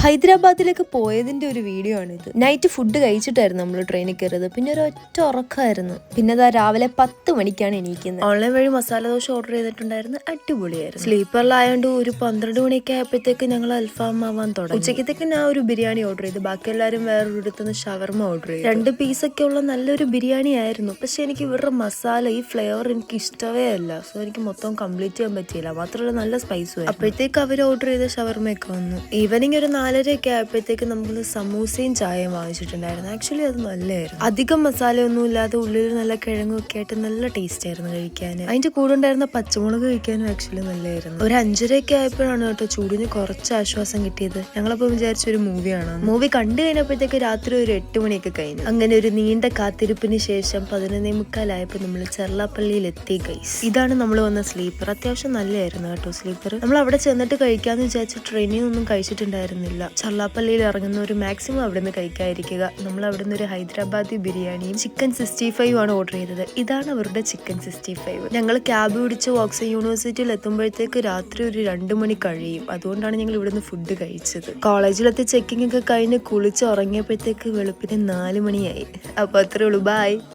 ഹൈദരാബാദിലേക്ക് പോയതിന്റെ ഒരു വീഡിയോ ആണിത്. നൈറ്റ് ഫുഡ് കഴിച്ചിട്ടായിരുന്നു നമ്മൾ ട്രെയിനിൽ കയറിയത്. പിന്നെ ഒരു ഒറ്റ ഉറക്കമായിരുന്നു. പിന്നെ അതാ രാവിലെ 10 മണിക്കാണ് എണീക്കുന്നത്. ഓൺലൈൻ വഴി മസാല ദോശ ഓർഡർ ചെയ്തിട്ടുണ്ടായിരുന്നു. അടിപൊളിയായിരുന്നു. സ്ലീപ്പറിലായോണ്ട് ഒരു 12 മണിയൊക്കെ ആയപ്പോഴത്തേക്ക് ഞങ്ങൾ അൽഫാം ആവാൻ തുടങ്ങി. ഉച്ചക്കത്തേക്ക് ഞാൻ ഒരു ബിരിയാണി ഓർഡർ ചെയ്തു. ബാക്കി എല്ലാവരും വേറൊരിടത്തുനിന്ന് ഷവർമ ഓർഡർ ചെയ്തു. 2 പീസൊക്കെ ഉള്ള നല്ലൊരു ബിരിയാണി ആയിരുന്നു. പക്ഷെ എനിക്ക് ഇവരുടെ മസാല, ഈ ഫ്ലേവർ എനിക്ക് ഇഷ്ടമേ അല്ല. സോ എനിക്ക് മൊത്തം കംപ്ലീറ്റ് ചെയ്യാൻ പറ്റിയില്ല. മാത്രമല്ല നല്ല സ്പൈസും. അപ്പോഴത്തേക്ക് അവർ ഓർഡർ ചെയ്ത ഷവർമയൊക്കെ വന്നു. ഈവനിങ് ഒരു 4:30 ആയപ്പോഴത്തേക്ക് നമ്മൾ സമൂസയും ചായയും വാങ്ങിച്ചിട്ടുണ്ടായിരുന്നു. ആക്ച്വലി അത് നല്ലതായിരുന്നു. അധികം മസാലയൊന്നും ഇല്ലാതെ ഉള്ളിൽ നല്ല കിഴങ്ങും ഒക്കെ ആയിട്ട് നല്ല ടേസ്റ്റ് ആയിരുന്നു കഴിക്കാൻ. അതിന്റെ കൂടെ ഉണ്ടായിരുന്ന പച്ചമുളക് കഴിക്കാനും ആക്ച്വലി നല്ലതായിരുന്നു. ഒരു 5:30 ആയപ്പോഴാണ് കേട്ടോ ചൂടിന് കുറച്ച് ആശ്വാസം കിട്ടിയത്. ഞങ്ങളപ്പോൾ വിചാരിച്ച ഒരു മൂവിയാണ്. മൂവി കണ്ടു കഴിഞ്ഞപ്പോഴത്തേക്ക് രാത്രി ഒരു 8 മണിയൊക്കെ കഴിഞ്ഞു. അങ്ങനെ ഒരു നീണ്ട കാത്തിരിപ്പിന് ശേഷം 11:45 ആയപ്പോൾ നമ്മൾ ചെർലാപ്പള്ളിയിൽ എത്തി ഗൈസ്. ഇതാണ് നമ്മൾ വന്ന സ്ലീപ്പർ. അത്യാവശ്യം നല്ലതായിരുന്നു കേട്ടോ സ്ലീപ്പർ. നമ്മൾ അവിടെ ചെന്നിട്ട് കഴിക്കാന്ന് വിചാരിച്ച് ട്രെയിനിൽ നിന്നും കഴിച്ചിട്ടുണ്ടായിരുന്നില്ല. ചെർലാപ്പള്ളിയിൽ ഇറങ്ങുന്നവർ മാക്സിമം അവിടെ നിന്ന് കഴിക്കാതിരിക്കുക. നമ്മൾ അവിടെ നിന്ന് ഒരു ഹൈദരാബാദി ബിരിയാണിയും ചിക്കൻ 65 ആണ് ഓർഡർ ചെയ്തത്. ഇതാണ് അവരുടെ ചിക്കൻ 65. ഞങ്ങൾ ക്യാബ് പിടിച്ച് ഓക്സ്ഫോർഡ് യൂണിവേഴ്സിറ്റിയിൽ എത്തുമ്പോഴത്തേക്ക് രാത്രി ഒരു 2 മണി കഴിയും. അതുകൊണ്ടാണ് ഞങ്ങൾ ഇവിടുന്ന് ഫുഡ് കഴിച്ചത്. കോളേജിലത്തെ ചെക്കിംഗ് ഒക്കെ കഴിഞ്ഞ് കുളിച്ച് ഉറങ്ങിയപ്പോഴത്തേക്ക് വെളുപ്പിന് 4 മണിയായി. അപ്പൊ അത്രേ ഉള്ളൂ. ബൈ.